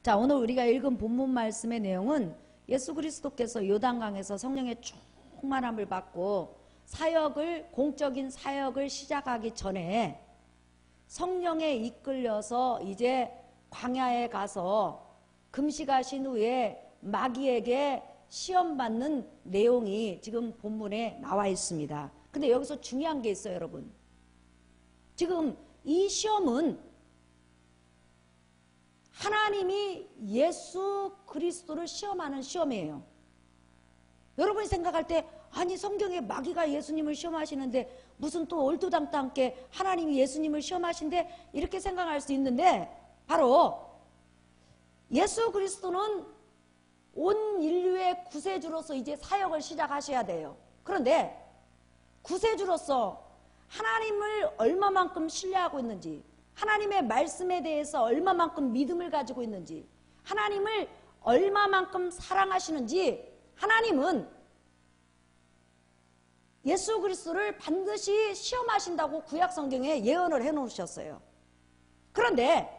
자, 오늘 우리가 읽은 본문 말씀의 내용은 예수 그리스도께서 요단강에서 성령의 충만함을 받고 공적인 사역을 시작하기 전에 성령에 이끌려서 이제 광야에 가서 금식하신 후에 마귀에게 시험받는 내용이 지금 본문에 나와 있습니다. 근데 여기서 중요한 게 있어요, 여러분. 지금 이 시험은 하나님이 예수 그리스도를 시험하는 시험이에요. 여러분이 생각할 때 아니 성경에 마귀가 예수님을 시험하시는데 무슨 또 얼토당토않게 하나님이 예수님을 시험하신데 이렇게 생각할 수 있는데 바로 예수 그리스도는 온 인류의 구세주로서 이제 사역을 시작하셔야 돼요. 그런데 구세주로서 하나님을 얼마만큼 신뢰하고 있는지, 하나님의 말씀에 대해서 얼마만큼 믿음을 가지고 있는지, 하나님을 얼마만큼 사랑하시는지, 하나님은 예수 그리스도를 반드시 시험하신다고 구약 성경에 예언을 해놓으셨어요. 그런데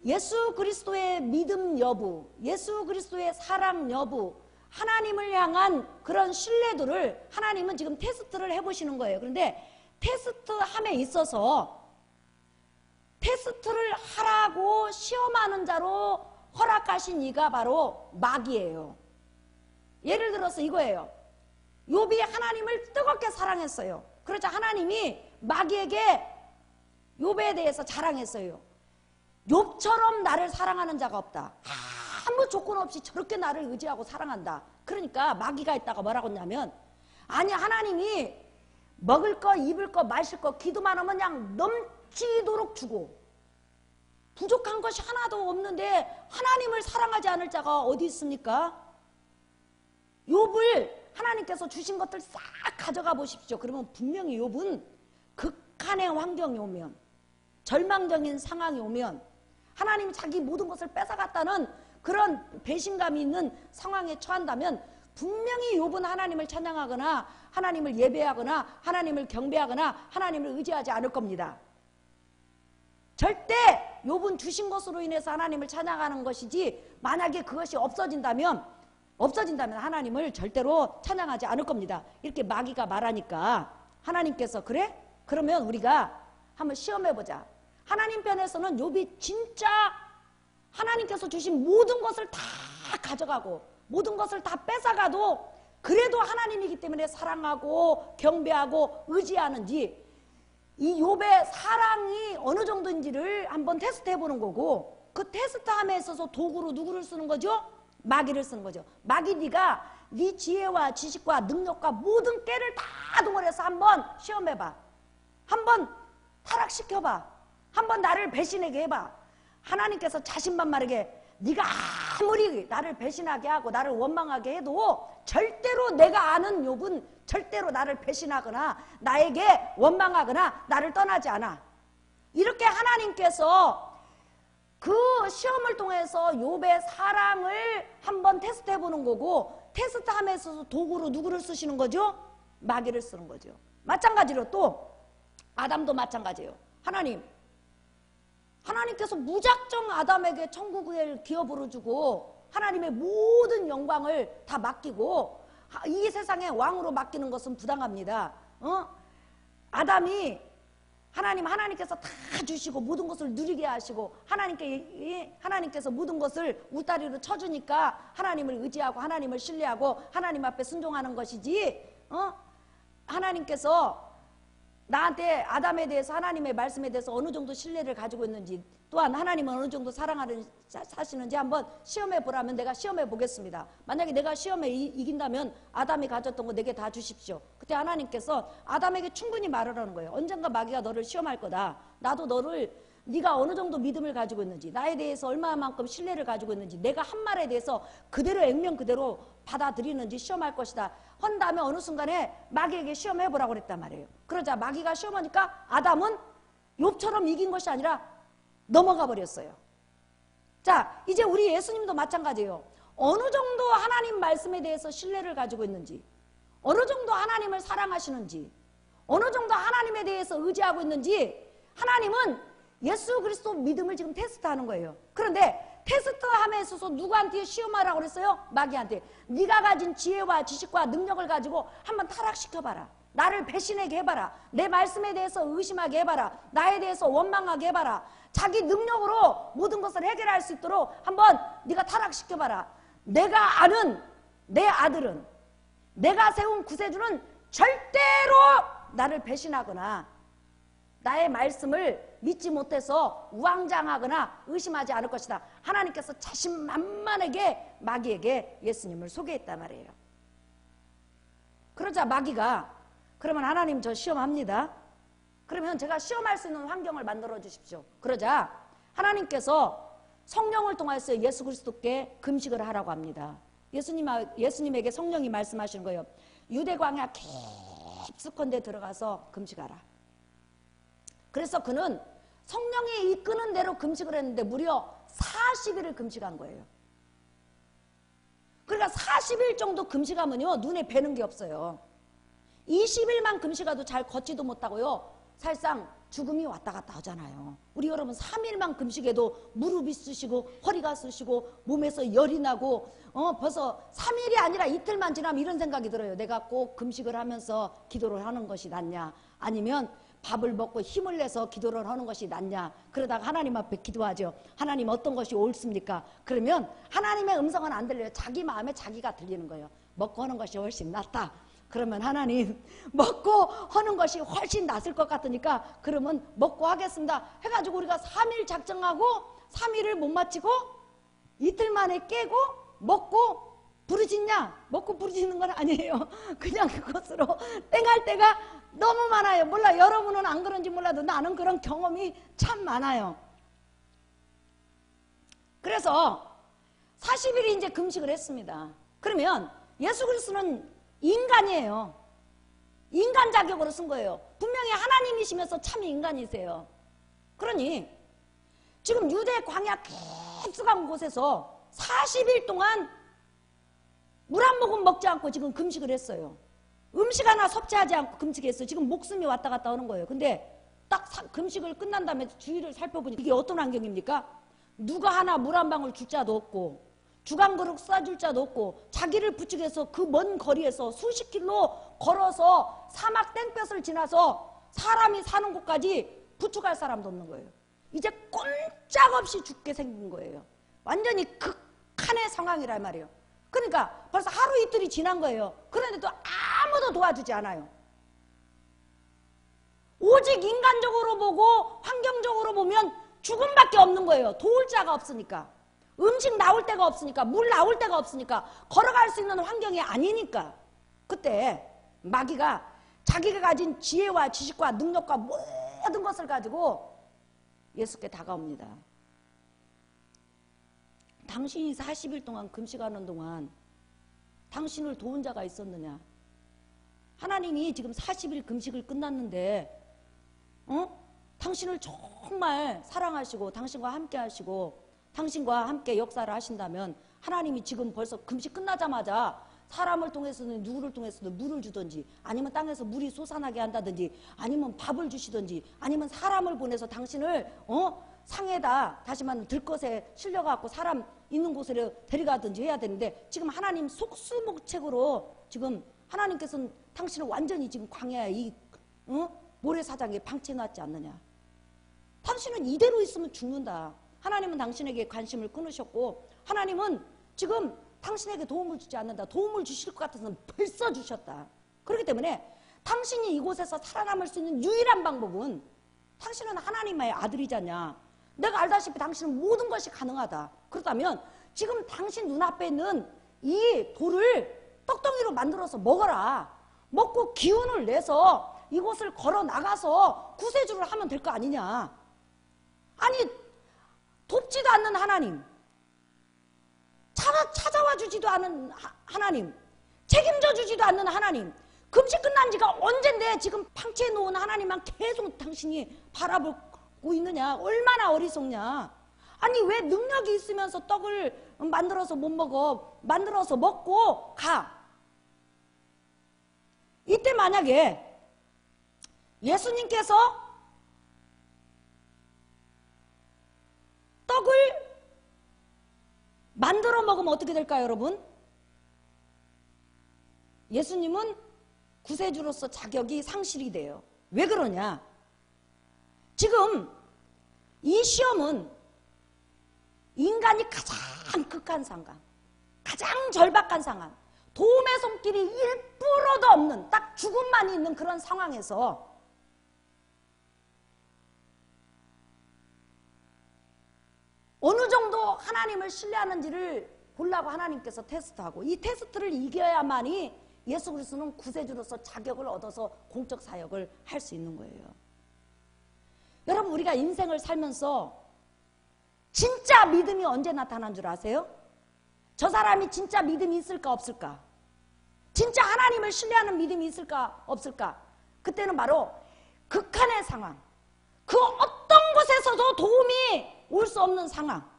예수 그리스도의 믿음 여부, 예수 그리스도의 사랑 여부, 하나님을 향한 그런 신뢰도를 하나님은 지금 테스트를 해보시는 거예요. 그런데 테스트함에 있어서 테스트를 하라고 시험하는 자로 허락하신 이가 바로 마귀예요. 예를 들어서 이거예요. 욥이 하나님을 뜨겁게 사랑했어요. 그러자 하나님이 마귀에게 욥에 대해서 자랑했어요. 욥처럼 나를 사랑하는 자가 없다. 아무 조건 없이 저렇게 나를 의지하고 사랑한다. 그러니까 마귀가 있다가 뭐라고 했냐면 아니 하나님이 먹을 거 입을 거 마실 거 기도만 하면 그냥 넘치도록 주고 부족한 것이 하나도 없는데 하나님을 사랑하지 않을 자가 어디 있습니까? 욥을 하나님께서 주신 것들 싹 가져가 보십시오. 그러면 분명히 욥은 극한의 환경이 오면 절망적인 상황이 오면 하나님이 자기 모든 것을 뺏어갔다는 그런 배신감이 있는 상황에 처한다면 분명히 욥은 하나님을 찬양하거나 하나님을 예배하거나 하나님을 경배하거나 하나님을 의지하지 않을 겁니다. 절대 욥은 주신 것으로 인해서 하나님을 찬양하는 것이지 만약에 그것이 없어진다면 하나님을 절대로 찬양하지 않을 겁니다. 이렇게 마귀가 말하니까 하나님께서 그래? 그러면 우리가 한번 시험해보자. 하나님 편에서는 욥이 진짜 하나님께서 주신 모든 것을 다 가져가고 모든 것을 다 뺏어가도 그래도 하나님이기 때문에 사랑하고 경배하고 의지하는지 이 욥의 사랑이 어느 정도인지를 한번 테스트해보는 거고 그 테스트함에 있어서 도구로 누구를 쓰는 거죠? 마귀를 쓰는 거죠. 마귀 네가 네 지혜와 지식과 능력과 모든 깨를 다 동원해서 한번 시험해봐. 한번 타락시켜봐. 한번 나를 배신하게 해봐. 하나님께서 자신만만하게 네가 아무리 나를 배신하게 하고 나를 원망하게 해도 절대로 내가 아는 욥은 절대로 나를 배신하거나 나에게 원망하거나 나를 떠나지 않아. 이렇게 하나님께서 그 시험을 통해서 욥의 사랑을 한번 테스트해보는 거고 테스트하면서 도구로 누구를 쓰시는 거죠? 마귀를 쓰는 거죠. 마찬가지로 또 아담도 마찬가지예요. 하나님께서 무작정 아담에게 천국을 기업으로 주고 하나님의 모든 영광을 다 맡기고 이 세상에 왕으로 맡기는 것은 부당합니다. 아담이 하나님께서 다 주시고 모든 것을 누리게 하시고 하나님께서 모든 것을 울타리로 쳐주니까 하나님을 의지하고 하나님을 신뢰하고 하나님 앞에 순종하는 것이지 하나님께서 나한테 아담에 대해서 하나님의 말씀에 대해서 어느 정도 신뢰를 가지고 있는지 또한 하나님은 어느 정도 사시는지 한번 시험해 보라면 내가 시험해 보겠습니다. 만약에 내가 시험에 이긴다면 아담이 가졌던 거 내게 다 주십시오. 그때 하나님께서 아담에게 충분히 말을 하는 거예요. 언젠가 마귀가 너를 시험할 거다. 나도 네가 어느 정도 믿음을 가지고 있는지 나에 대해서 얼마만큼 신뢰를 가지고 있는지 내가 한 말에 대해서 그대로 액면 그대로 받아들이는지 시험할 것이다. 한 다음에 어느 순간에 마귀에게 시험해보라고 그랬단 말이에요. 그러자 마귀가 시험하니까 아담은 욥처럼 이긴 것이 아니라 넘어가 버렸어요. 자, 이제 우리 예수님도 마찬가지예요. 어느 정도 하나님 말씀에 대해서 신뢰를 가지고 있는지 어느 정도 하나님을 사랑하시는지 어느 정도 하나님에 대해서 의지하고 있는지 하나님은 예수 그리스도 믿음을 지금 테스트하는 거예요. 그런데 있어서 누구한테 시험하라고 그랬어요? 마귀한테. 네가 가진 지혜와 지식과 능력을 가지고 한번 타락시켜봐라. 나를 배신하게 해봐라. 내 말씀에 대해서 의심하게 해봐라. 나에 대해서 원망하게 해봐라. 자기 능력으로 모든 것을 해결할 수 있도록 한번 네가 타락시켜봐라. 내가 아는 내 아들은, 내가 세운 구세주는 절대로 나를 배신하거나 나의 말씀을 믿지 못해서 우왕좌왕하거나 의심하지 않을 것이다. 하나님께서 자신만만하게 마귀에게 예수님을 소개했단 말이에요. 그러자 마귀가 그러면 하나님 저 시험합니다. 그러면 제가 시험할 수 있는 환경을 만들어 주십시오. 그러자 하나님께서 성령을 통해서 예수 그리스도께 금식을 하라고 합니다. 예수님에게 성령이 말씀하시는 거예요. 유대 광야 깊숙한 데 들어가서 금식하라. 그래서 그는 성령이 이끄는 대로 금식을 했는데 무려 40일을 금식한 거예요. 그러니까 40일 정도 금식하면요 눈에 뵈는 게 없어요. 20일만 금식해도 잘 걷지도 못하고요 사실상 죽음이 왔다 갔다 하잖아요. 우리 여러분 3일만 금식해도 무릎이 쑤시고 허리가 쑤시고 몸에서 열이 나고 벌써 3일이 아니라 이틀만 지나면 이런 생각이 들어요. 내가 꼭 금식을 하면서 기도를 하는 것이 낫냐, 아니면 밥을 먹고 힘을 내서 기도를 하는 것이 낫냐. 그러다가 하나님 앞에 기도하죠. 하나님 어떤 것이 옳습니까? 그러면 하나님의 음성은 안 들려요. 자기 마음에 자기가 들리는 거예요. 먹고 하는 것이 훨씬 낫다. 그러면 하나님 먹고 하는 것이 훨씬 낫을 것 같으니까 그러면 먹고 하겠습니다 해가지고 우리가 3일 작정하고 3일을 못 마치고 이틀 만에 깨고 먹고 부르짖냐? 먹고 부르짖는 건 아니에요. 그냥 그것으로 땡할 때가 너무 많아요. 몰라, 여러분은 안 그런지 몰라도 나는 그런 경험이 참 많아요. 그래서 40일이 이제 금식을 했습니다. 그러면 예수 그리스도는 인간이에요. 인간 자격으로 쓴 거예요. 분명히 하나님이시면서 참 인간이세요. 그러니 지금 유대 광야 깊숙한 곳에서 40일 동안 물 한 모금 먹지 않고 지금 금식을 했어요. 음식 하나 섭취하지 않고 금식했어요. 지금 목숨이 왔다 갔다 하는 거예요. 근데 딱 금식을 끝난 다음에 주위를 살펴보니 이게 어떤 환경입니까? 누가 하나 물 한 방울 줄 자도 없고 주간 그릇 싸줄 자도 없고 자기를 부축해서 그 먼 거리에서 수십 킬로 걸어서 사막 땡볕을 지나서 사람이 사는 곳까지 부축할 사람도 없는 거예요. 이제 꼼짝없이 죽게 생긴 거예요. 완전히 극한의 상황이란 말이에요. 그러니까 벌써 하루 이틀이 지난 거예요. 그런데도 아무도 도와주지 않아요. 오직 인간적으로 보고 환경적으로 보면 죽음밖에 없는 거예요. 도울 자가 없으니까. 음식 나올 데가 없으니까, 물 나올 데가 없으니까, 걸어갈 수 있는 환경이 아니니까. 그때 마귀가 자기가 가진 지혜와 지식과 능력과 모든 것을 가지고 예수께 다가옵니다. 당신이 40일 동안 금식하는 동안 당신을 도운 자가 있었느냐? 하나님이 지금 40일 금식을 끝났는데 당신을 정말 사랑하시고 당신과 함께 하시고 당신과 함께 역사를 하신다면 하나님이 지금 벌써 금식 끝나자마자 사람을 통해서는 누구를 통해서든 물을 주든지 아니면 땅에서 물이 솟아나게 한다든지 아니면 밥을 주시든지 아니면 사람을 보내서 당신을 상에다 다시 말하면 들것에 실려갖고 사람 있는 곳으로 데려가든지 해야 되는데 지금 하나님 속수무책으로 지금 하나님께서는 당신을 완전히 지금 광야에 이 모래사장에 방치해놨지 않느냐. 당신은 이대로 있으면 죽는다. 하나님은 당신에게 관심을 끊으셨고 하나님은 지금 당신에게 도움을 주지 않는다. 도움을 주실 것 같아서는 벌써 주셨다. 그렇기 때문에 당신이 이곳에서 살아남을 수 있는 유일한 방법은 당신은 하나님의 아들이잖냐. 내가 알다시피 당신은 모든 것이 가능하다. 그렇다면 지금 당신 눈앞에 있는 이 돌을 떡덩이로 만들어서 먹어라. 먹고 기운을 내서 이곳을 걸어 나가서 구세주를 하면 될 거 아니냐. 아니 돕지도 않는 하나님, 찾아와 주지도 않은 하나님, 책임져 주지도 않는 하나님, 금식 끝난 지가 언젠데 지금 방치해 놓은 하나님만 계속 당신이 바라보고 있느냐. 얼마나 어리석냐. 아니 왜 능력이 있으면서 떡을 만들어서 못 먹어. 만들어서 먹고 가. 이때 만약에 예수님께서 떡을 먹으면 어떻게 될까요, 여러분? 예수님은 구세주로서 자격이 상실이 돼요. 왜 그러냐? 지금 이 시험은 인간이 가장 극한 상황, 가장 절박한 상황, 도움의 손길이 1%도 없는 딱 죽음만 있는 그런 상황에서 어느 정도 하나님을 신뢰하는지를 보려고 하나님께서 테스트하고, 이 테스트를 이겨야만이 예수 그리스도는 구세주로서 자격을 얻어서 공적 사역을 할 수 있는 거예요. 여러분, 우리가 인생을 살면서 진짜 믿음이 언제 나타난 줄 아세요? 저 사람이 진짜 믿음이 있을까 없을까? 진짜 하나님을 신뢰하는 믿음이 있을까 없을까? 그때는 바로 극한의 상황, 그 어떤 곳에서도 도움이 올 수 없는 상황,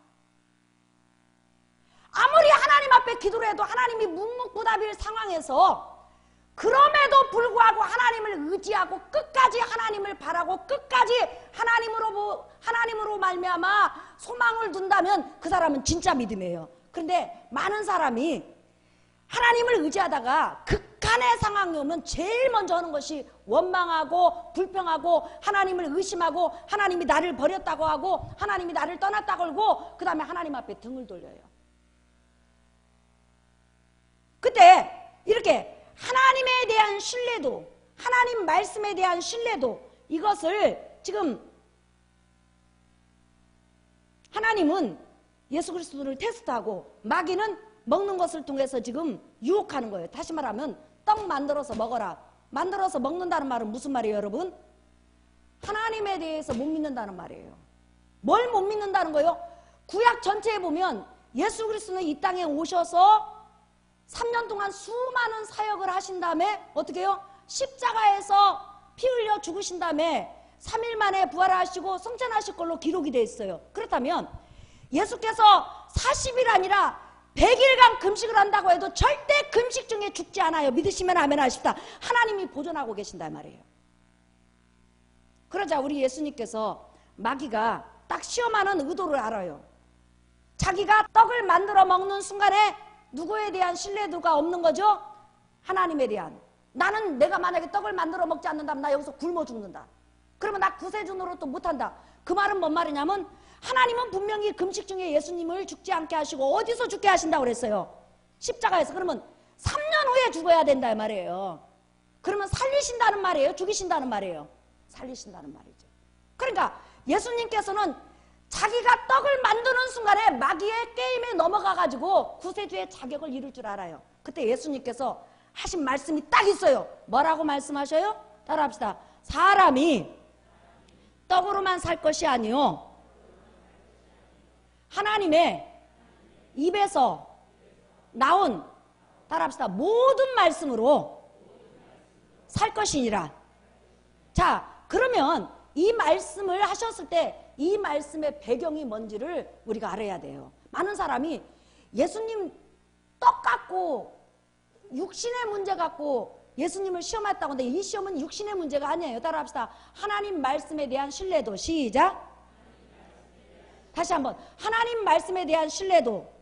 아무리 하나님 앞에 기도를 해도 하나님이 묵묵부답일 상황에서 그럼에도 불구하고 하나님을 의지하고 끝까지 하나님을 바라고 끝까지 하나님으로 말미암아 소망을 둔다면 그 사람은 진짜 믿음이에요. 그런데 많은 사람이 하나님을 의지하다가 극한의 상황이 오면 제일 먼저 하는 것이 원망하고 불평하고 하나님을 의심하고 하나님이 나를 버렸다고 하고 하나님이 나를 떠났다고 하고 그 다음에 하나님 앞에 등을 돌려요. 그때 이렇게 하나님에 대한 신뢰도, 하나님 말씀에 대한 신뢰도, 이것을 지금 하나님은 예수 그리스도를 테스트하고 마귀는 먹는 것을 통해서 지금 유혹하는 거예요. 다시 말하면 떡 만들어서 먹어라. 만들어서 먹는다는 말은 무슨 말이에요, 여러분? 하나님에 대해서 못 믿는다는 말이에요. 뭘 못 믿는다는 거예요? 구약 전체에 보면 예수 그리스도는 이 땅에 오셔서 3년 동안 수많은 사역을 하신 다음에 어떻게 해요? 십자가에서 피 흘려 죽으신 다음에 3일 만에 부활하시고 승천하실 걸로 기록이 되어 있어요. 그렇다면 예수께서 40일 아니라 100일간 금식을 한다고 해도 절대 금식 중에 죽지 않아요. 믿으시면 아멘 하십시다. 하나님이 보존하고 계신단 말이에요. 그러자 우리 예수님께서 마귀가 딱 시험하는 의도를 알아요. 자기가 떡을 만들어 먹는 순간에 누구에 대한 신뢰도가 없는 거죠? 하나님에 대한. 나는 내가 만약에 떡을 만들어 먹지 않는다면 나 여기서 굶어 죽는다. 그러면 나 구세주 노릇도 못한다. 그 말은 뭔 말이냐면 하나님은 분명히 금식 중에 예수님을 죽지 않게 하시고 어디서 죽게 하신다고 그랬어요? 십자가에서. 그러면 3년 후에 죽어야 된다 이 말이에요. 그러면 살리신다는 말이에요? 죽이신다는 말이에요? 살리신다는 말이죠. 그러니까 예수님께서는 자기가 떡을 만드는 순간에 마귀의 게임에 넘어가가지고 구세주의 자격을 이룰 줄 알아요. 그때 예수님께서 하신 말씀이 딱 있어요. 뭐라고 말씀하셔요? 따라합시다. 사람이 떡으로만 살 것이 아니요 하나님의 입에서 나온, 따라합시다, 모든 말씀으로 살 것이니라. 자, 그러면 이 말씀을 하셨을 때 이 말씀의 배경이 뭔지를 우리가 알아야 돼요. 많은 사람이 예수님 떡 갖고 육신의 문제 갖고 예수님을 시험했다고 하는데 이 시험은 육신의 문제가 아니에요. 따라합시다. 하나님 말씀에 대한 신뢰도. 시작. 다시 한번. 하나님 말씀에 대한 신뢰도.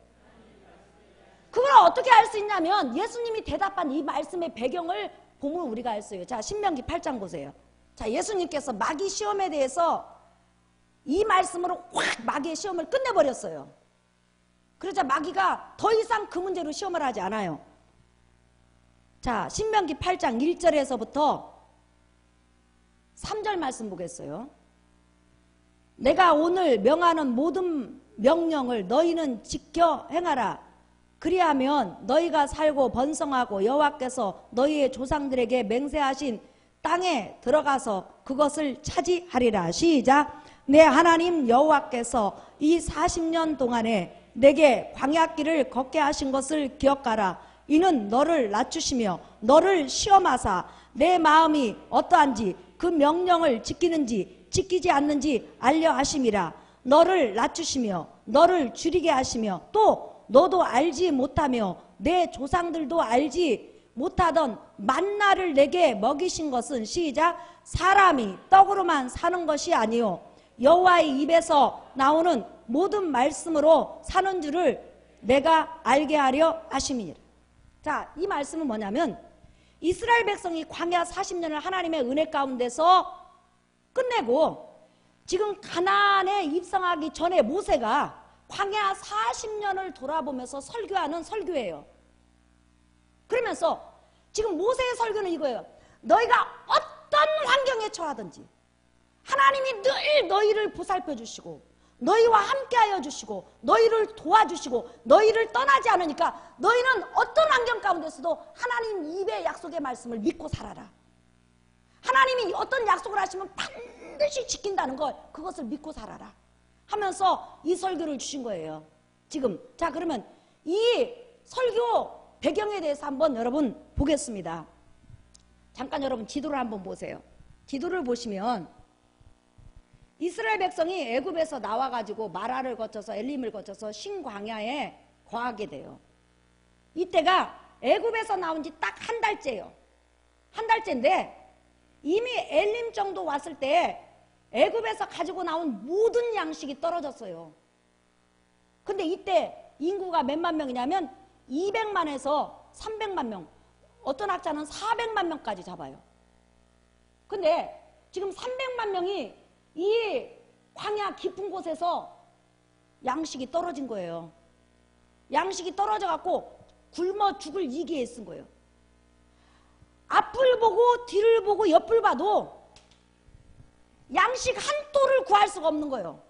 그걸 어떻게 알 수 있냐면 예수님이 대답한 이 말씀의 배경을 보면 우리가 알 수 있어요. 자, 신명기 8장 보세요. 자, 예수님께서 마귀 시험에 대해서 이 말씀으로 확 마귀의 시험을 끝내버렸어요. 그러자 마귀가 더 이상 그 문제로 시험을 하지 않아요. 자, 신명기 8장 1절에서부터 3절 말씀 보겠어요. 내가 오늘 명하는 모든 명령을 너희는 지켜 행하라. 그리하면 너희가 살고 번성하고 여호와께서 너희의 조상들에게 맹세하신 땅에 들어가서 그것을 차지하리라. 시작. 내 하나님 여호와께서 이 40년 동안에 내게 광야길을 걷게 하신 것을 기억하라. 이는 너를 낮추시며 너를 시험하사 내 마음이 어떠한지 그 명령을 지키는지 지키지 않는지 알려 하심이라. 너를 낮추시며 너를 줄이게 하시며 또 너도 알지 못하며 내 조상들도 알지 못하던 만나를 내게 먹이신 것은 시작. 사람이 떡으로만 사는 것이 아니요 여호와의 입에서 나오는 모든 말씀으로 사는 줄을 내가 알게 하려 하심이니라. 자, 이 말씀은 뭐냐면 이스라엘 백성이 광야 40년을 하나님의 은혜 가운데서 끝내고 지금 가나안에 입성하기 전에 모세가 광야 40년을 돌아보면서 설교하는 설교예요. 그러면서 지금 모세의 설교는 이거예요. 너희가 어떤 환경에 처하든지 하나님이 늘 너희를 보살펴 주시고 너희와 함께하여 주시고 너희를 도와주시고 너희를 떠나지 않으니까 너희는 어떤 환경 가운데서도 하나님 입의 약속의 말씀을 믿고 살아라. 하나님이 어떤 약속을 하시면 반드시 지킨다는 걸 그것을 믿고 살아라 하면서 이 설교를 주신 거예요. 지금 자, 그러면 이 설교 배경에 대해서 한번 여러분 보겠습니다. 잠깐 여러분 지도를 한번 보세요. 지도를 보시면 이스라엘 백성이 애굽에서 나와가지고 마라를 거쳐서 엘림을 거쳐서 신광야에 거하게 돼요. 이때가 애굽에서 나온 지 딱 한 달째예요. 한 달째인데 이미 엘림 정도 왔을 때 애굽에서 가지고 나온 모든 양식이 떨어졌어요. 근데 이때 인구가 몇만 명이냐면 200만에서 300만 명, 어떤 학자는 400만 명까지 잡아요. 근데 지금 300만 명이 이 광야 깊은 곳에서 양식이 떨어진 거예요. 양식이 떨어져 갖고 굶어 죽을 위기에 쓴 거예요. 앞을 보고 뒤를 보고 옆을 봐도 양식 한 톨을 구할 수가 없는 거예요.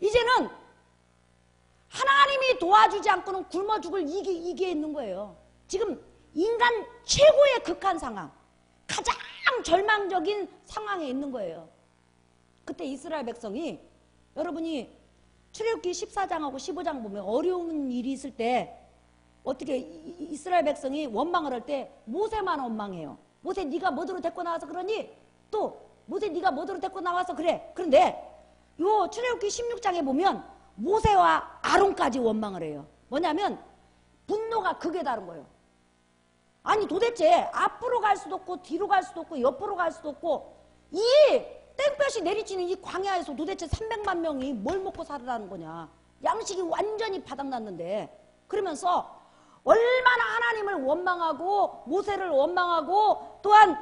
이제는 하나님이 도와주지 않고는 굶어 죽을 위기에 있는 거예요. 지금 인간 최고의 극한 상황, 가장 절망적인 상황에 있는 거예요. 그때 이스라엘 백성이, 여러분이 출애굽기 14장하고 15장 보면 어려운 일이 있을 때 어떻게 이스라엘 백성이 원망을 할 때 모세만 원망해요. 모세 네가 뭐더러 데리고 나와서 그러니? 또 모세 네가 뭐더러 데리고 나와서 그래. 그런데 요 출애굽기 16장에 보면 모세와 아론까지 원망을 해요. 뭐냐면 분노가 극에 다른 거예요. 아니 도대체 앞으로 갈 수도 없고 뒤로 갈 수도 없고 옆으로 갈 수도 없고 이 땡볕이 내리치는 이 광야에서 도대체 300만 명이 뭘 먹고 살아라는 거냐. 양식이 완전히 바닥났는데, 그러면서 얼마나 하나님을 원망하고 모세를 원망하고 또한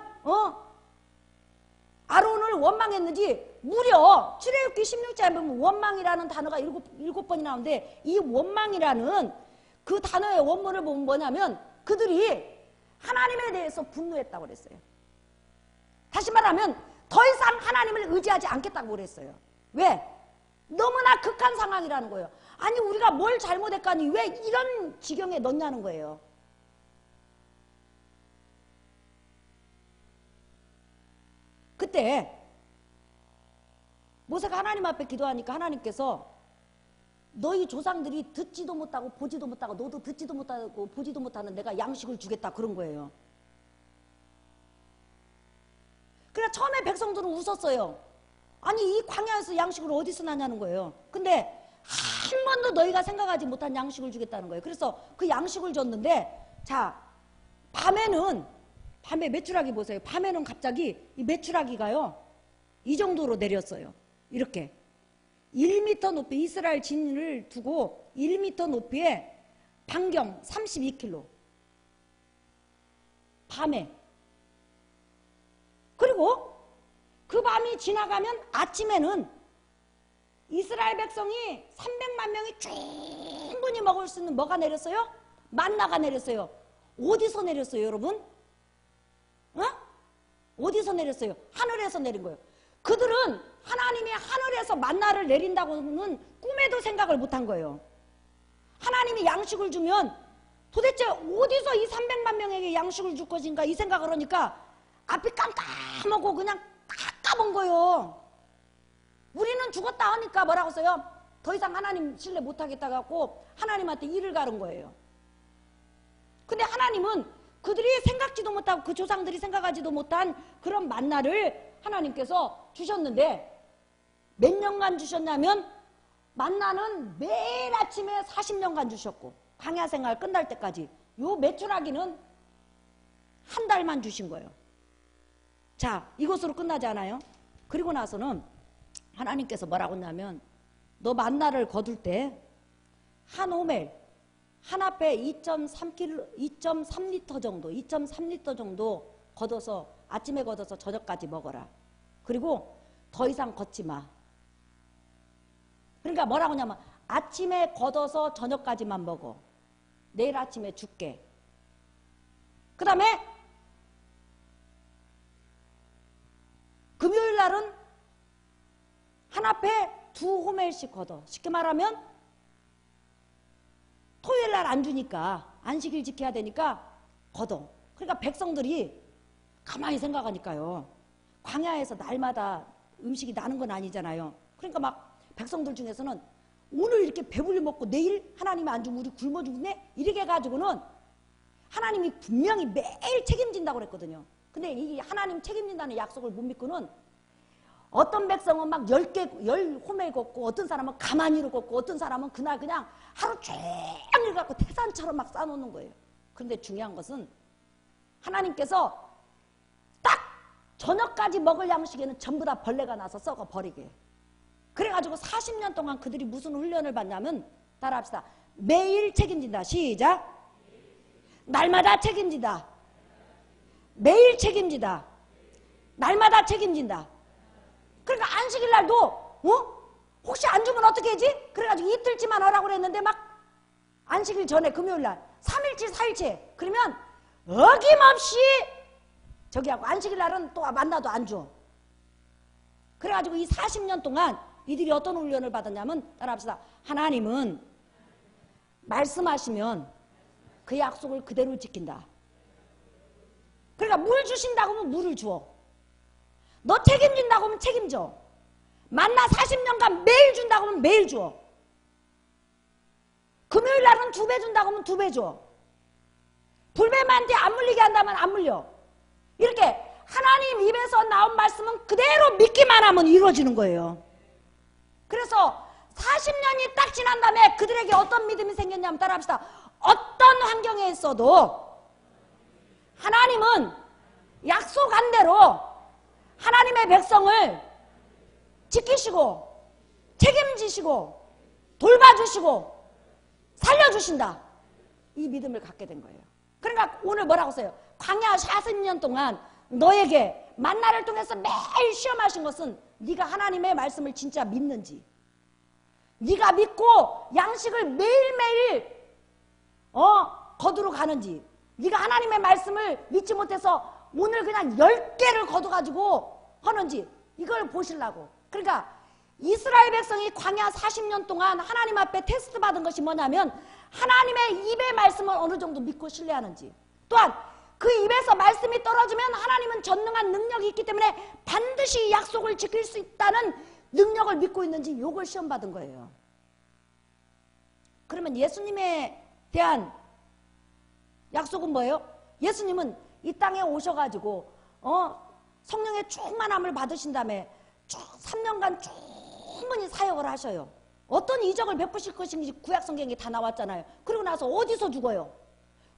아론을 원망했는지 무려 출애굽기 16장에 보면 원망이라는 단어가 일곱 번이 나오는데 이 원망이라는 그 단어의 원문을 보면 뭐냐면 그들이 하나님에 대해서 분노했다고 그랬어요. 다시 말하면 더 이상 하나님을 의지하지 않겠다고 그랬어요. 왜? 너무나 극한 상황이라는 거예요. 아니 우리가 뭘 잘못했까니 왜 이런 지경에 넣냐는 거예요. 그때 모세가 하나님 앞에 기도하니까 하나님께서 너희 조상들이 듣지도 못하고 보지도 못하고 너도 듣지도 못하고 보지도 못하는 내가 양식을 주겠다 그런 거예요. 그러니까 처음에 백성들은 웃었어요. 아니 이 광야에서 양식을 어디서 나냐는 거예요. 근데 한 번도 너희가 생각하지 못한 양식을 주겠다는 거예요. 그래서 그 양식을 줬는데 자 밤에 메추라기 보세요. 밤에는 갑자기 이 메추라기가요 이 정도로 내렸어요. 이렇게 1m 높이 이스라엘 진을 두고 1m 높이에 반경 32km 밤에. 그리고 그 밤이 지나가면 아침에는 이스라엘 백성이 300만 명이 충분히 먹을 수 있는 뭐가 내렸어요? 만나가 내렸어요. 어디서 내렸어요 여러분? 어디서 내렸어요? 하늘에서 내린 거예요. 그들은 하나님이 하늘에서 만나를 내린다고는 꿈에도 생각을 못한 거예요. 하나님이 양식을 주면 도대체 어디서 이 300만 명에게 양식을 줄 것인가 이 생각을 하니까 앞이 깜깜하고 그냥 깜깜한 거예요. 우리는 죽었다 하니까 뭐라고 써요? 더 이상 하나님 신뢰 못하겠다 갖고 하나님한테 일을 가른 거예요. 근데 하나님은 그들이 생각지도 못하고 그 조상들이 생각하지도 못한 그런 만나를 하나님께서 주셨는데 몇 년간 주셨냐면 만나는 매일 아침에 40년간 주셨고 광야 생활 끝날 때까지 요 메추라기는 한 달만 주신 거예요. 자, 이것으로 끝나지 않아요? 그리고 나서는 하나님께서 뭐라고 했냐면 너 만나를 거둘 때 한 호멜 한 앞에 2.3리터 정도 걷어서 아침에 걷어서 저녁까지 먹어라. 그리고 더 이상 걷지 마. 그러니까 뭐라고 하냐면 아침에 걷어서 저녁까지만 먹어. 내일 아침에 죽게. 그 다음에 금요일 날은 한 앞에 2호멜씩 걷어. 쉽게 말하면 토요일 날 안 주니까 안식일 지켜야 되니까 걷어. 그러니까 백성들이 가만히 생각하니까요. 광야에서 날마다 음식이 나는 건 아니잖아요. 그러니까 막 백성들 중에서는 오늘 이렇게 배불리 먹고 내일 하나님이 안 주면 우리 굶어 죽네? 이렇게 해가지고는 하나님이 분명히 매일 책임진다고 그랬거든요. 근데 이 하나님 책임진다는 약속을 못 믿고는 어떤 백성은 막 10호멜 걷고 어떤 사람은 가만히로 걷고 어떤 사람은 그날 그냥 하루 종일 갖고 태산처럼 막 쌓아놓는 거예요. 그런데 중요한 것은 하나님께서 딱 저녁까지 먹을 양식에는 전부 다 벌레가 나서 썩어 버리게. 그래가지고 40년 동안 그들이 무슨 훈련을 받냐면 따라합시다. 매일 책임진다. 시작. 날마다 책임진다. 매일 책임진다. 날마다 책임진다. 그러니까 안식일 날도 혹시 안 주면 어떻게 하지? 그래가지고 이틀치만 하라고 그랬는데 막 안식일 전에 금요일 날 3일치 4일치 그러면 어김없이 저기 하고 안식일 날은 또 만나도 안 줘. 그래가지고 이 40년 동안 이들이 어떤 훈련을 받았냐면 따라합시다. 하나님은 말씀하시면 그 약속을 그대로 지킨다. 그러니까 물 주신다고 하면 물을 주어. 너 책임진다고 하면 책임져. 만나 40년간 매일 준다고 하면 매일 줘. 금요일 날은 2배 준다고 하면 2배 줘. 불뱀한테 안 물리게 한다면 안 물려. 이렇게 하나님 입에서 나온 말씀은 그대로 믿기만 하면 이루어지는 거예요. 그래서 40년이 딱 지난 다음에 그들에게 어떤 믿음이 생겼냐면 따라합시다. 어떤 환경에 있어도 하나님은 약속한 대로 하나님의 백성을 지키시고 책임지시고 돌봐주시고 살려주신다. 이 믿음을 갖게 된 거예요. 그러니까 오늘 뭐라고 써요? 광야 40년 동안 너에게 만나를 통해서 매일 시험하신 것은 네가 하나님의 말씀을 진짜 믿는지, 네가 믿고 양식을 매일매일 거두러 가는지, 네가 하나님의 말씀을 믿지 못해서 오늘 그냥 10개를 거둬가지고 하는지 이걸 보시려고. 그러니까 이스라엘 백성이 광야 40년 동안 하나님 앞에 테스트 받은 것이 뭐냐면 하나님의 입의 말씀을 어느 정도 믿고 신뢰하는지, 또한 그 입에서 말씀이 떨어지면 하나님은 전능한 능력이 있기 때문에 반드시 약속을 지킬 수 있다는 능력을 믿고 있는지 이걸 시험받은 거예요. 그러면 예수님에 대한 약속은 뭐예요? 예수님은 이 땅에 오셔가지고 성령의 충만함을 받으신 다음에 3년간 충분히 사역을 하셔요. 어떤 이적을 베푸실 것인지 구약성경에 다 나왔잖아요. 그리고 나서 어디서 죽어요?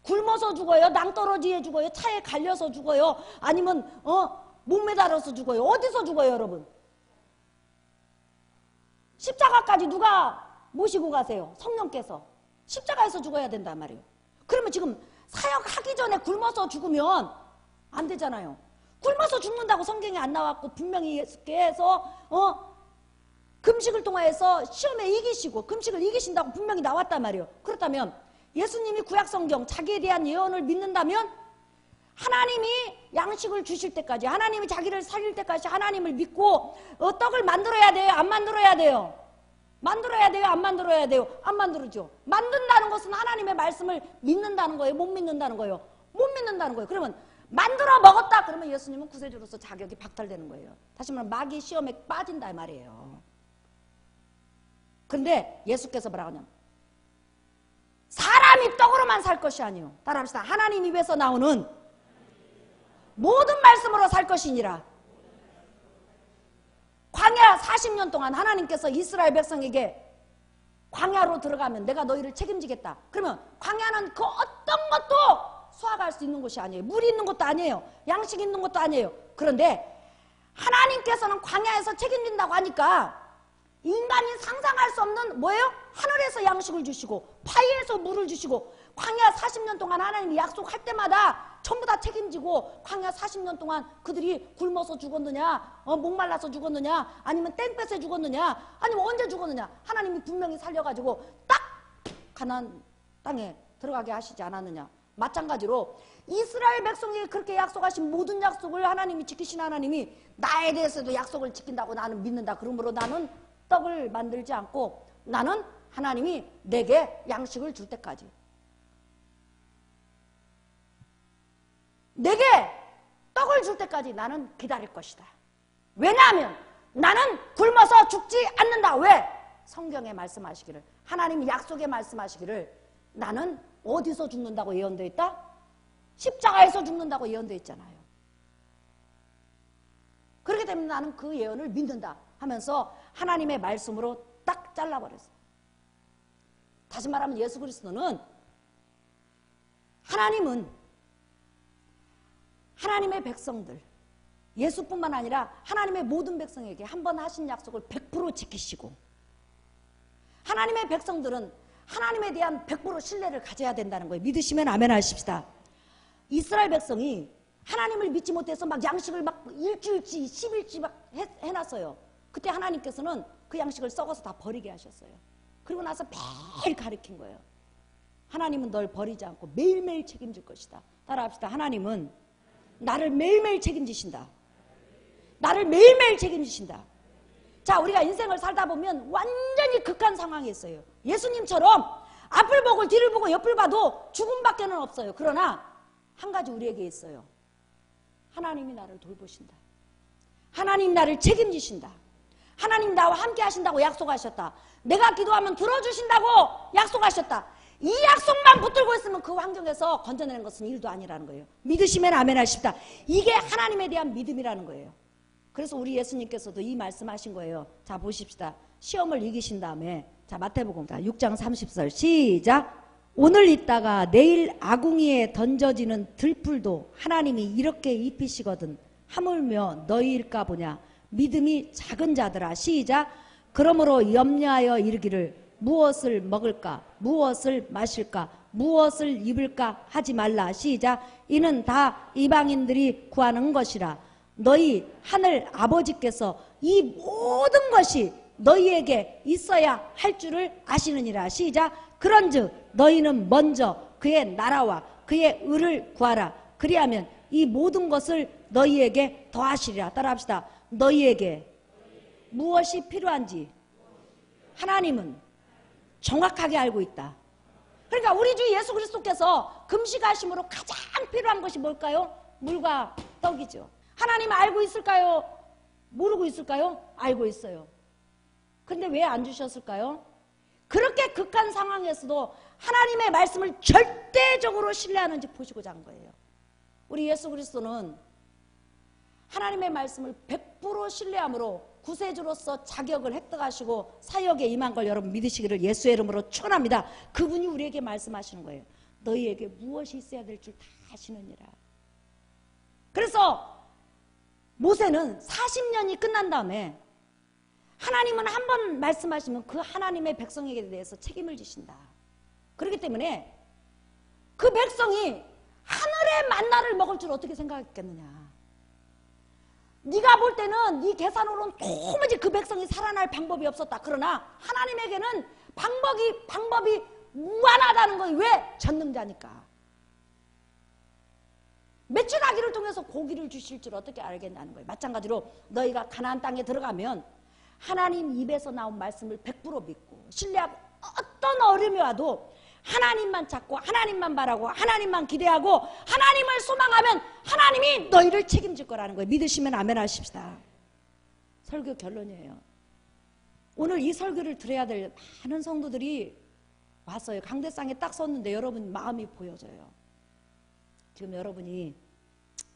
굶어서 죽어요? 낭떠러지에 죽어요? 차에 갈려서 죽어요? 아니면 목 매달아서 죽어요? 어디서 죽어요, 여러분? 십자가까지 누가 모시고 가세요? 성령께서. 십자가에서 죽어야 된단 말이에요. 그러면 지금 사역하기 전에 굶어서 죽으면 안 되잖아요. 굶어서 죽는다고 성경에 안 나왔고 분명히 예수께서 금식을 통하여서 시험에 이기시고 금식을 이기신다고 분명히 나왔단 말이에요. 그렇다면 예수님이 구약성경 자기에 대한 예언을 믿는다면 하나님이 양식을 주실 때까지, 하나님이 자기를 살릴 때까지 하나님을 믿고 떡을 만들어야 돼요? 안 만들어야 돼요? 만들어야 돼요? 안 만들어야 돼요? 안 만들어죠. 만든다는 것은 하나님의 말씀을 믿는다는 거예요? 못 믿는다는 거예요? 못 믿는다는 거예요. 그러면 만들어 먹었다 그러면 예수님은 구세주로서 자격이 박탈되는 거예요. 다시 말하면 마귀 시험에 빠진다 말이에요. 근데 예수께서 뭐라고 하냐면 사람이 떡으로만 살 것이 아니요. 따라합시다. 하나님 입에서 나오는 모든 말씀으로 살 것이니라. 광야 40년 동안 하나님께서 이스라엘 백성에게 광야로 들어가면 내가 너희를 책임지겠다. 그러면 광야는 그 어떤 것도 수확할 수 있는 곳이 아니에요. 물이 있는 것도 아니에요. 양식이 있는 것도 아니에요. 그런데 하나님께서는 광야에서 책임진다고 하니까 인간이 상상할 수 없는 뭐예요? 하늘에서 양식을 주시고 바위에서 물을 주시고 광야 40년 동안 하나님이 약속할 때마다 전부 다 책임지고 광야 40년 동안 그들이 굶어서 죽었느냐 목말라서 죽었느냐 아니면 땡볕에 죽었느냐 아니면 언제 죽었느냐 하나님이 분명히 살려가지고 딱 가나안 땅에 들어가게 하시지 않았느냐. 마찬가지로 이스라엘 백성에게 그렇게 약속하신 모든 약속을 하나님이 지키신 하나님이 나에 대해서도 약속을 지킨다고 나는 믿는다. 그러므로 나는 떡을 만들지 않고 나는 하나님이 내게 양식을 줄 때까지 내게 떡을 줄 때까지 나는 기다릴 것이다. 왜냐하면 나는 굶어서 죽지 않는다. 왜? 성경에 말씀하시기를 하나님이 약속에 말씀하시기를 나는 어디서 죽는다고 예언되어 있다? 십자가에서 죽는다고 예언되어 있잖아요. 그렇기 때문에 나는 그 예언을 믿는다 하면서 하나님의 말씀으로 딱 잘라버렸어요. 다시 말하면 예수 그리스도는 하나님은 하나님의 백성들 예수뿐만 아니라 하나님의 모든 백성에게 한 번 하신 약속을 100% 지키시고 하나님의 백성들은 하나님에 대한 100% 신뢰를 가져야 된다는 거예요. 믿으시면 아멘 하십시다. 이스라엘 백성이 하나님을 믿지 못해서 막 양식을 막 일주일치 10일치 막 해놨어요. 그때 하나님께서는 그 양식을 썩어서 다 버리게 하셨어요. 그리고 나서 매일 가르친 거예요. 하나님은 널 버리지 않고 매일매일 책임질 것이다. 따라합시다. 하나님은 나를 매일매일 책임지신다. 나를 매일매일 책임지신다. 자, 우리가 인생을 살다 보면 완전히 극한 상황이 있어요. 예수님처럼 앞을 보고 뒤를 보고 옆을 봐도 죽음밖에는 없어요. 그러나 한 가지 우리에게 있어요. 하나님이 나를 돌보신다. 하나님 나를 책임지신다. 하나님 나와 함께 하신다고 약속하셨다. 내가 기도하면 들어주신다고 약속하셨다. 이 약속만 붙들고 있으면 그 환경에서 건져내는 것은 일도 아니라는 거예요. 믿으시면 아멘 하십시다. 이게 하나님에 대한 믿음이라는 거예요. 그래서 우리 예수님께서도 이 말씀하신 거예요. 자, 보십시다. 시험을 이기신 다음에 자, 마태복음 6장 30절 시작. 오늘 있다가 내일 아궁이에 던져지는 들풀도 하나님이 이렇게 입히시거든 하물며 너희일까 보냐. 믿음이 작은 자들아. 시작. 그러므로 염려하여 이르기를 무엇을 먹을까 무엇을 마실까 무엇을 입을까 하지 말라. 시작. 이는 다 이방인들이 구하는 것이라. 너희 하늘 아버지께서 이 모든 것이 너희에게 있어야 할 줄을 아시느니라. 시작. 그런즉 너희는 먼저 그의 나라와 그의 의를 구하라. 그리하면 이 모든 것을 너희에게 더하시리라. 따라합시다. 너희에게 무엇이 필요한지 하나님은 정확하게 알고 있다. 그러니까 우리 주 예수 그리스도께서 금식하심으로 가장 필요한 것이 뭘까요? 물과 떡이죠. 하나님 알고 있을까요? 모르고 있을까요? 알고 있어요. 근데 왜 안 주셨을까요? 그렇게 극한 상황에서도 하나님의 말씀을 절대적으로 신뢰하는지 보시고자 한 거예요. 우리 예수 그리스도는 하나님의 말씀을 100% 신뢰함으로 구세주로서 자격을 획득하시고 사역에 임한 걸 여러분 믿으시기를 예수의 이름으로 축원합니다. 그분이 우리에게 말씀하시는 거예요. 너희에게 무엇이 있어야 될 줄 다 아시느니라. 그래서 모세는 40년이 끝난 다음에 하나님은 한 번 말씀하시면 그 하나님의 백성에게 대해서 책임을 지신다. 그렇기 때문에 그 백성이 하늘의 만나를 먹을 줄 어떻게 생각했겠느냐. 네가 볼 때는 네 계산으로는 도무지 그 백성이 살아날 방법이 없었다. 그러나 하나님에게는 방법이 무한하다는 거예요. 왜? 전능자니까. 메추라기를 통해서 고기를 주실 줄 어떻게 알겠냐는 거예요. 마찬가지로 너희가 가나안 땅에 들어가면 하나님 입에서 나온 말씀을 100% 믿고 신뢰하고 어떤 어려움이 와도 하나님만 찾고 하나님만 바라고 하나님만 기대하고 하나님을 소망하면 하나님이 너희를 책임질 거라는 거예요. 믿으시면 아멘 하십시다. 설교 결론이에요. 오늘 이 설교를 들어야 될 많은 성도들이 왔어요. 강대상에 딱 섰는데 여러분 마음이 보여져요. 지금 여러분이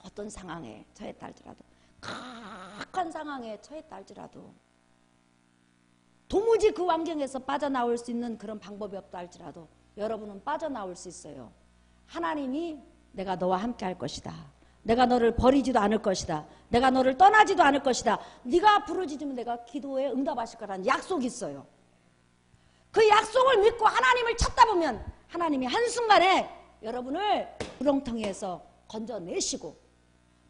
어떤 상황에 처했다 할지라도 극한 상황에 처했다 할지라도 도무지 그 환경에서 빠져나올 수 있는 그런 방법이 없다 할지라도 여러분은 빠져나올 수 있어요. 하나님이 내가 너와 함께 할 것이다. 내가 너를 버리지도 않을 것이다. 내가 너를 떠나지도 않을 것이다. 네가 부르짖으면 내가 기도에 응답하실 거라는 약속이 있어요. 그 약속을 믿고 하나님을 찾다 보면 하나님이 한순간에 여러분을 구렁텅이에서 건져내시고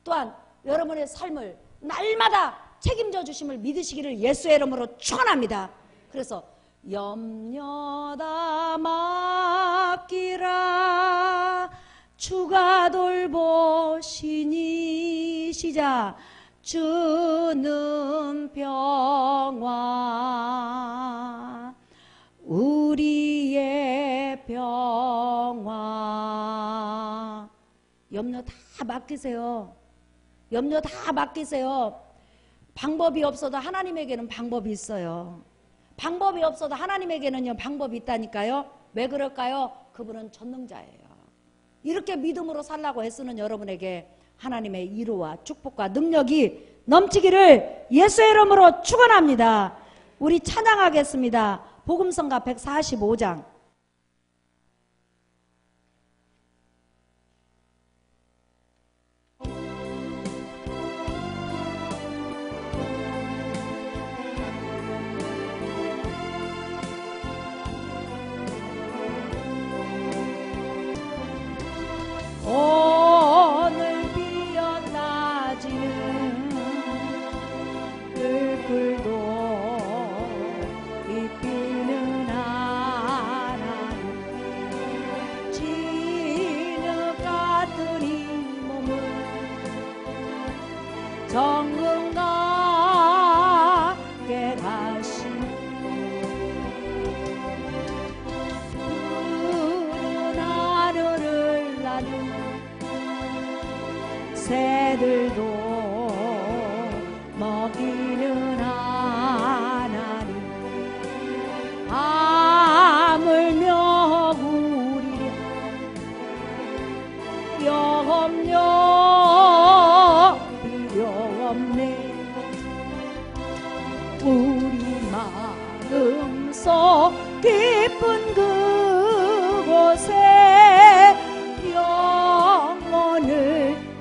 또한 여러분의 삶을 날마다 책임져 주심을 믿으시기를 예수의 이름으로 축원합니다. 그래서 염려다 맡기라 주가 돌보시니 시작 주는 평화 우리의 평화. 염려 다 맡기세요. 염려 다 맡기세요. 방법이 없어도 하나님에게는 방법이 있어요. 방법이 없어도 하나님에게는요 방법이 있다니까요. 왜 그럴까요? 그분은 전능자예요. 이렇게 믿음으로 살라고 애쓰는 여러분에게 하나님의 위로와 축복과 능력이 넘치기를 예수의 이름으로 축원합니다. 우리 찬양하겠습니다. 복음성가 145장. 오늘 비었다 지는 들불도 입히는 하나님 진흙 같은 이 몸을 정금 같게 다시 푸른 하늘을 나는 새들도 먹이는 하나님 하물며 우리를 염려 필요 없네. 우리 마음속 깊은 그곳에 영혼을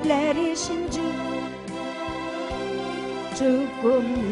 내리신 주 주금